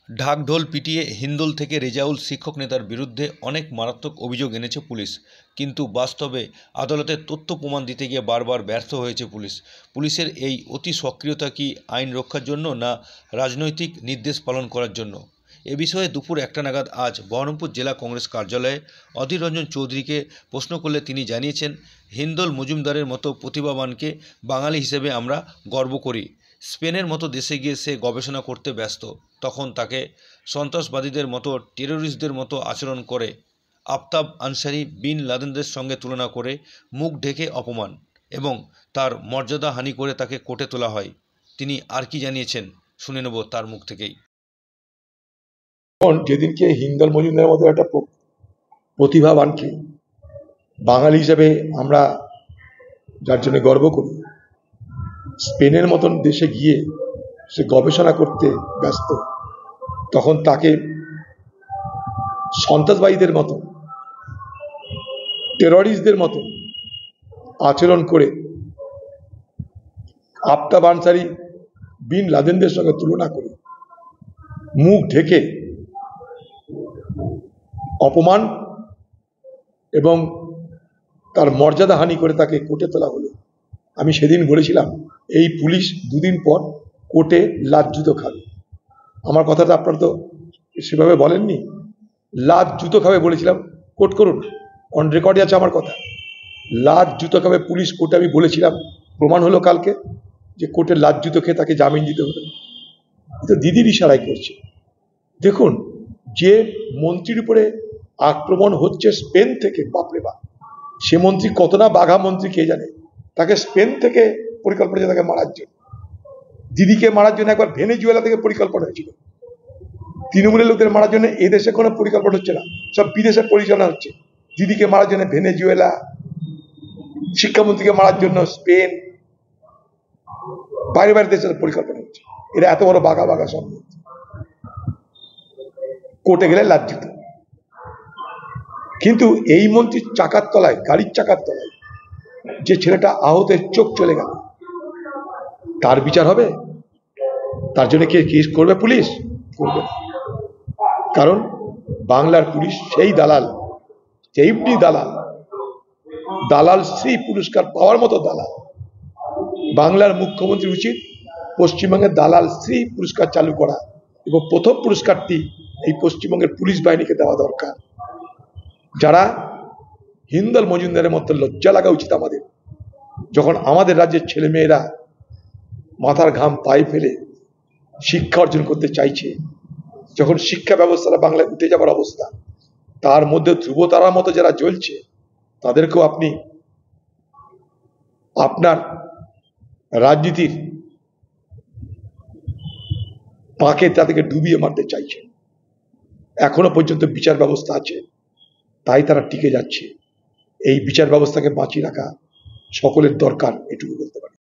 ঢাকঢোল পিটিয়ে হিন্দোল থেকে রেজাউল শিক্ষক নেতার বিরুদ্ধে অনেক মারাত্মক অভিযোগ এনেছে পুলিশ, কিন্তু বাস্তবে আদালতের তথ্য প্রমাণ দিতে গিয়ে বারবার ব্যর্থ হয়েছে পুলিশ। পুলিশের এই অতি সক্রিয়তা কি আইন রক্ষার জন্য, না রাজনৈতিক নির্দেশ পালন করার জন্য? এ বিষয়ে দুপুর 1টা নাগাদ আজ বহরমপুর জেলা কংগ্রেস কার্যালয়ে অধীর রঞ্জন চৌধুরীকে প্রশ্ন করলে তিনি জানিয়েছেন, হিন্দোল মজুমদারের মতো প্রতিভাবানকে বাঙালি হিসেবে আমরা গর্ব করি। স্পেনের মতো দেশে গিয়ে সে গবেষণা করতে ব্যস্ত, তখন তাকে সন্ত্রাসবাদীদের মতো, টেররিস্টদের মতো আচরণ করে আফতাব আনসারি বিন লাদেনদের সঙ্গে তুলনা করে মুখ ঢেকে অপমান এবং তার মর্যাদা হানি করে তাকে কোর্টে তোলা হয়। তিনি আর কি জানিয়েছেন শুনে নেব তার মুখ থেকেই। যেদিনকে হিন্দল মজুমদারের মতো একটা প্রতিভাবানকে বাঙালি হিসেবে আমরা যার জন্য গর্ব করি, স্পেনের মতন দেশে গিয়ে সে গবেষণা করতে ব্যস্ত, তখন তাকে সন্ত্রাসবাদীদের মতো, টেররিস্টদের মতো আচরণ করে আফতাব আনসারি বিন লাদেনদের সঙ্গে তুলনা করে মুখ ঢেকে অপমান এবং তার মর্যাদা হানি করে তাকে কোর্টে তোলা হলো। আমি সেদিন বলেছিলাম এই পুলিশ দুদিন পর কোর্টে লাজ্জুতো খাবে। আমার কথাটা আপনারা তো সেভাবে বলেননি, লাজ্জুতো খাবে বলেছিলাম। কোর্ট করুন, অন রেকর্ডে আছে আমার কথা, লাজ্জুতো খাবে পুলিশ কোর্টে আমি বলেছিলাম। প্রমাণ হলো কালকে যে কোর্টে লাজ্জুতো খেয়ে তাকে জামিন দিতে হলো। তো দিদির ইশারায় করছে। দেখুন, যে মন্ত্রীর উপরে আক্রমণ হচ্ছে স্পেন থেকে, বাপরে বাপ, সে মন্ত্রী কত না বাঘা মন্ত্রী কে জানে। তাকে স্পেন থেকে পরিকল্পনা হয়েছে তাকে মারার জন্য, দিদিকে মারার জন্য একবার ভেনেজুয়েলা থেকে পরিকল্পনা হয়েছিল। তৃণমূলের লোকদের মারার জন্য এদেশে কোনো পরিকল্পনা হচ্ছে না, সব বিদেশে পরিচালনা হচ্ছে। দিদিকে মারার জন্য ভেনেজুয়েলা, শিক্ষামন্ত্রীকে মারার জন্য স্পেন, বাইরে বাইরে দেশের পরিকল্পনা হচ্ছে। এরা এত বড় বাঘা বাঘা সব মন্ত্রী কোর্টে গেলে লাজ্জিত। কিন্তু এই মন্ত্রীর চাকার তলায়, গাড়ির চাকার তলায় যে ছেলেটা আহতের চোখ চলে গেল, তার বিচার হবে? তার জন্য কে কেস করবে? পুলিশ করবে না। কারণ বাংলার পুলিশ সেই দালাল, যেইটি দালাল, দালাল শ্রী পুরস্কার পাওয়ার মতো দালাল। বাংলার মুখ্যমন্ত্রী উচিত পশ্চিমবঙ্গের দালাল শ্রী পুরস্কার চালু করা, এবং প্রথম পুরস্কারটি এই পশ্চিমবঙ্গের পুলিশ বাহিনীকে দেওয়া দরকার। যারা হিন্দল মজুমদারের মতো, লজ্জা লাগা উচিত আমাদের, যখন আমাদের রাজ্যের ছেলেমেয়েরা মাথার ঘাম পায়ে ফেলে শিক্ষা অর্জন করতে চাইছে, যখন শিক্ষা ব্যবস্থাটা বাংলায় উঠে যাবার অবস্থা, তার মধ্যে ধ্রুবতারার মতো যারা জ্বলছে, তাদেরকেও আপনি আপনার রাজনীতির পাকে তাদেরকে ডুবিয়ে মারতে চাইছেন। এখনো পর্যন্ত বিচার ব্যবস্থা আছে, তাই তারা টিকে যাচ্ছে। এই বিচার ব্যবস্থাকে বাঁচিয়ে রাখা সকলের দরকার, এটুকু বলতে পারি।